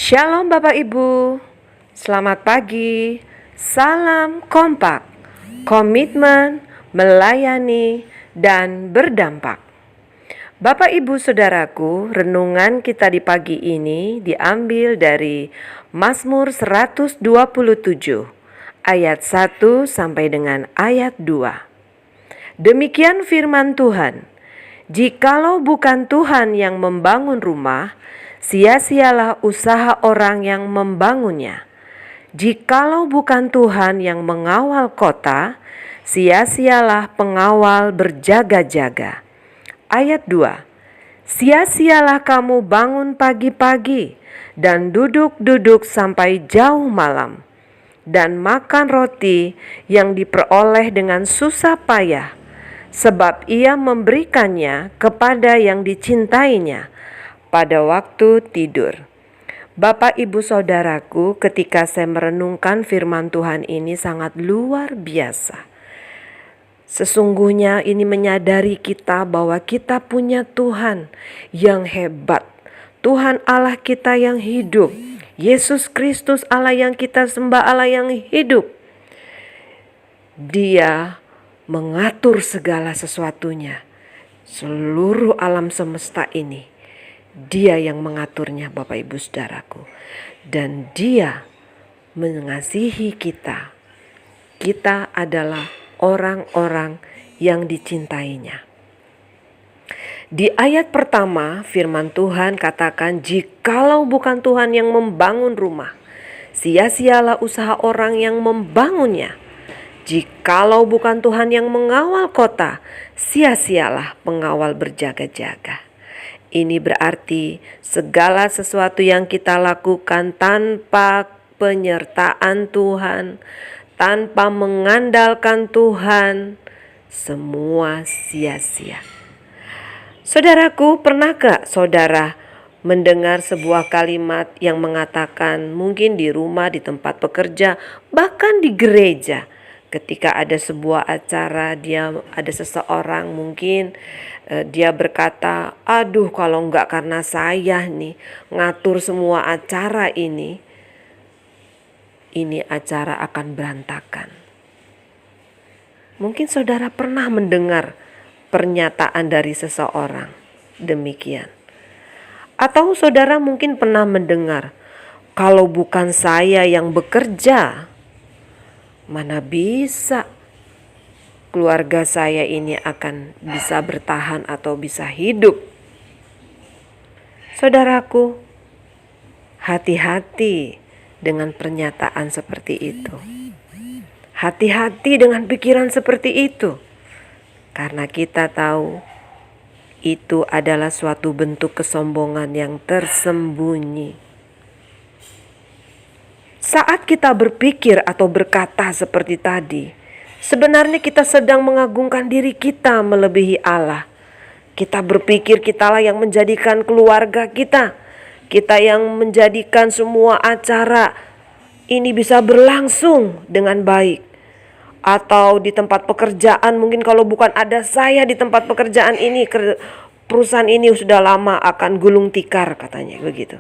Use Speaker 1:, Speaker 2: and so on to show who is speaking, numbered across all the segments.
Speaker 1: Shalom Bapak Ibu, selamat pagi, salam kompak, komitmen, melayani, dan berdampak. Bapak Ibu Saudaraku, renungan kita di pagi ini diambil dari Mazmur 127 ayat 1 sampai dengan ayat 2. Demikian firman Tuhan, jikalau bukan Tuhan yang membangun rumah, sia-sialah usaha orang yang membangunnya. Jikalau bukan Tuhan yang mengawal kota, sia-sialah pengawal berjaga-jaga. Ayat 2. Sia-sialah kamu bangun pagi-pagi dan duduk-duduk sampai jauh malam, dan makan roti yang diperoleh dengan susah payah, sebab ia memberikannya kepada yang dicintainya pada waktu tidur. Bapak Ibu Saudaraku, ketika saya merenungkan firman Tuhan ini sangat luar biasa. Sesungguhnya ini menyadari kita bahwa kita punya Tuhan yang hebat. Tuhan Allah kita yang hidup. Yesus Kristus Allah yang kita sembah, Allah yang hidup. Dia mengatur segala sesuatunya. Seluruh alam semesta ini Dia yang mengaturnya, Bapak Ibu Saudaraku. Dan Dia mengasihi kita. Kita adalah orang-orang yang dicintainya. Di ayat pertama firman Tuhan katakan, jikalau bukan Tuhan yang membangun rumah, sia-sialah usaha orang yang membangunnya. Jikalau bukan Tuhan yang mengawal kota, sia-sialah pengawal berjaga-jaga. Ini berarti segala sesuatu yang kita lakukan tanpa penyertaan Tuhan, tanpa mengandalkan Tuhan, semua sia-sia. Saudaraku, pernahkah saudara mendengar sebuah kalimat yang mengatakan mungkin di rumah, di tempat bekerja, bahkan di gereja, ketika ada sebuah acara, ada seseorang mungkin dia berkata, aduh kalau enggak karena saya nih ngatur semua acara ini acara akan berantakan. Mungkin saudara pernah mendengar pernyataan dari seseorang demikian. Atau saudara mungkin pernah mendengar, kalau bukan saya yang bekerja, mana bisa keluarga saya ini akan bisa bertahan atau bisa hidup. Saudaraku, hati-hati dengan pernyataan seperti itu. Hati-hati dengan pikiran seperti itu. Karena kita tahu itu adalah suatu bentuk kesombongan yang tersembunyi. Saat kita berpikir atau berkata seperti tadi, sebenarnya kita sedang mengagungkan diri kita melebihi Allah. Kita berpikir kitalah yang menjadikan keluarga kita. Kita yang menjadikan semua acara ini bisa berlangsung dengan baik. Atau di tempat pekerjaan, mungkin kalau bukan ada saya di tempat pekerjaan ini, perusahaan ini sudah lama akan gulung tikar, katanya begitu.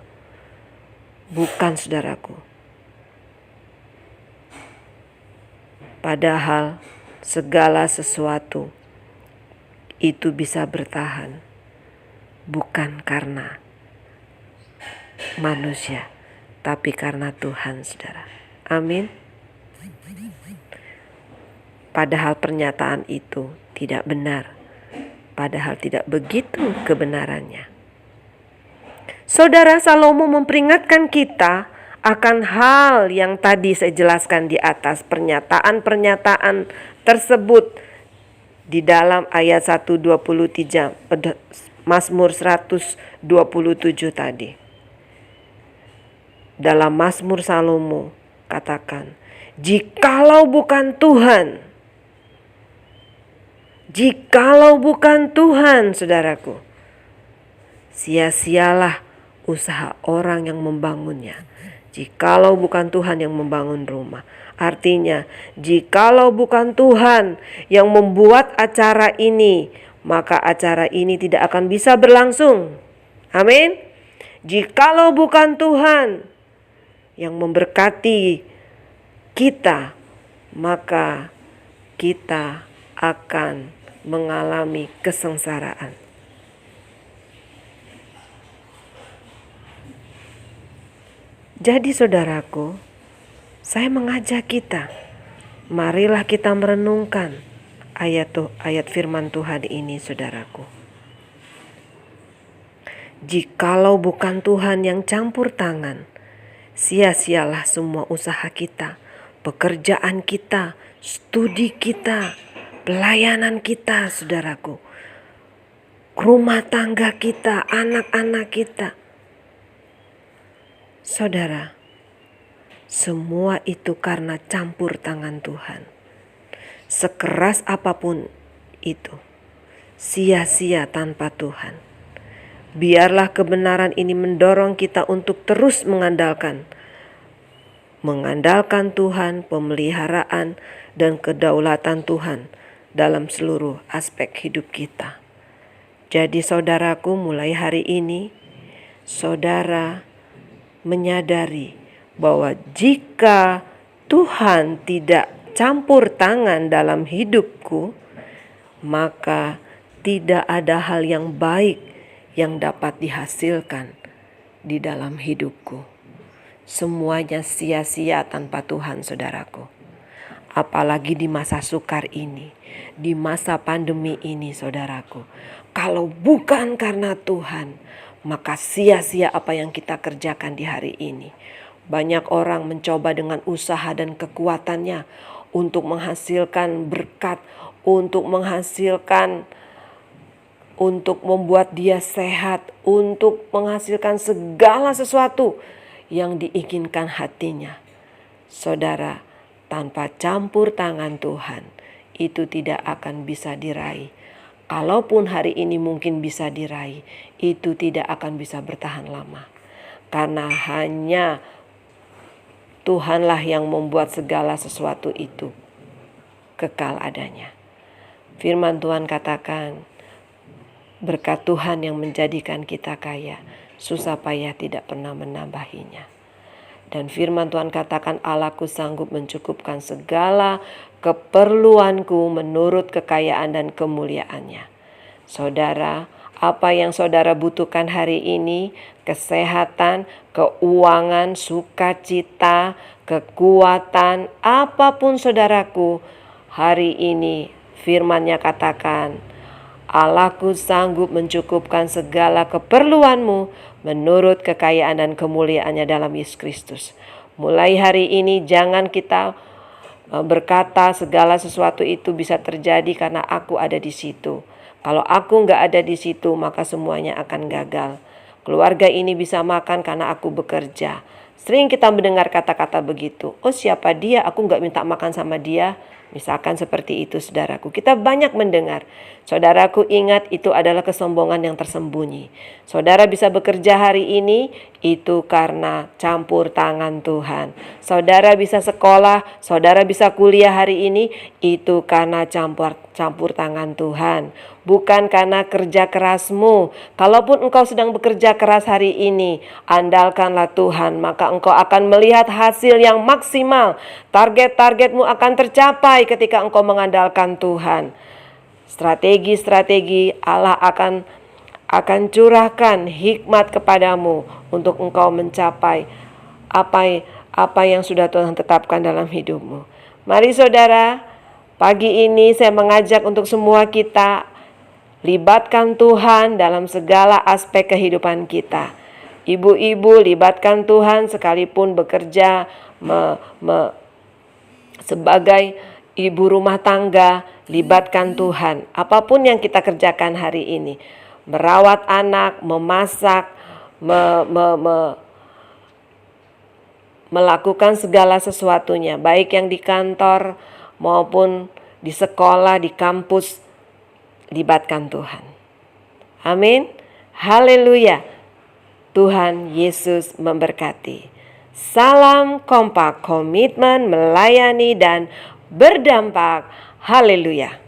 Speaker 1: Bukan, saudaraku. Padahal segala sesuatu itu bisa bertahan bukan karena manusia, tapi karena Tuhan, saudara. Amin. Padahal pernyataan itu tidak benar. Padahal tidak begitu kebenarannya. Saudara, Salomo memperingatkan kita akan hal yang tadi saya jelaskan di atas, pernyataan-pernyataan tersebut di dalam ayat 123 Mazmur 127 tadi. Dalam Mazmur Salomo katakan, jikalau bukan Tuhan, saudaraku, sia-sialah usaha orang yang membangunnya. Jikalau bukan Tuhan yang membangun rumah. Artinya, jikalau bukan Tuhan yang membuat acara ini, maka acara ini tidak akan bisa berlangsung. Amin. Jikalau bukan Tuhan yang memberkati kita, maka kita akan mengalami kesengsaraan. Jadi saudaraku, saya mengajak kita, marilah kita merenungkan ayat firman Tuhan ini, saudaraku. Jikalau bukan Tuhan yang campur tangan, sia-sialah semua usaha kita, pekerjaan kita, studi kita, pelayanan kita, saudaraku. Rumah tangga kita, anak-anak kita. Saudara, semua itu karena campur tangan Tuhan. Sekeras apapun itu, sia-sia tanpa Tuhan. Biarlah kebenaran ini mendorong kita untuk terus mengandalkan Tuhan, pemeliharaan dan kedaulatan Tuhan dalam seluruh aspek hidup kita. Jadi saudaraku, mulai hari ini saudara menyadari bahwa jika Tuhan tidak campur tangan dalam hidupku, maka tidak ada hal yang baik yang dapat dihasilkan di dalam hidupku. Semuanya sia-sia tanpa Tuhan, saudaraku. Apalagi di masa sukar ini, di masa pandemi ini, saudaraku. Kalau bukan karena Tuhan, maka sia-sia apa yang kita kerjakan di hari ini. Banyak orang mencoba dengan usaha dan kekuatannya untuk menghasilkan berkat, untuk membuat dia sehat, untuk menghasilkan segala sesuatu yang diinginkan hatinya. Saudara, tanpa campur tangan Tuhan, itu tidak akan bisa diraih. Kalaupun hari ini mungkin bisa diraih, itu tidak akan bisa bertahan lama. Karena hanya Tuhanlah yang membuat segala sesuatu itu kekal adanya. Firman Tuhan katakan, berkat Tuhan yang menjadikan kita kaya, susah payah tidak pernah menambahinya. Dan firman Tuhan katakan, Allahku sanggup mencukupkan segala keperluanku menurut kekayaan dan kemuliaannya. Saudara, apa yang saudara butuhkan hari ini, kesehatan, keuangan, sukacita, kekuatan, apapun saudaraku, hari ini firman-Nya katakan, Allahku sanggup mencukupkan segala keperluanmu menurut kekayaan dan kemuliaannya dalam Yesus Kristus. Mulai hari ini jangan kita berkata segala sesuatu itu bisa terjadi karena aku ada di situ. Kalau aku nggak ada di situ, maka semuanya akan gagal. Keluarga ini bisa makan karena aku bekerja. Sering kita mendengar kata-kata begitu. Oh, siapa dia? Aku nggak minta makan sama dia. Misalkan seperti itu, saudaraku. Kita banyak mendengar. Saudaraku, ingat, itu adalah kesombongan yang tersembunyi. Saudara bisa bekerja hari ini, itu karena campur tangan Tuhan. Saudara bisa sekolah, saudara bisa kuliah hari ini, itu karena campur tangan Tuhan. Bukan karena kerja kerasmu. Kalaupun engkau sedang bekerja keras hari ini, andalkanlah Tuhan, maka engkau akan melihat hasil yang maksimal. Target-targetmu akan tercapai ketika engkau mengandalkan Tuhan. Strategi-strategi Allah akan curahkan hikmat kepadamu untuk engkau mencapai apa yang sudah Tuhan tetapkan dalam hidupmu. Mari saudara, pagi ini saya mengajak untuk semua kita libatkan Tuhan dalam segala aspek kehidupan kita. Ibu-ibu, libatkan Tuhan sekalipun bekerja sebagai ibu rumah tangga, libatkan Tuhan. Apapun yang kita kerjakan hari ini, merawat anak, memasak, melakukan segala sesuatunya, baik yang di kantor maupun di sekolah, di kampus, libatkan Tuhan. Amin. Haleluya. Tuhan Yesus memberkati. Salam kompak, komitmen melayani dan berdampak. Haleluya.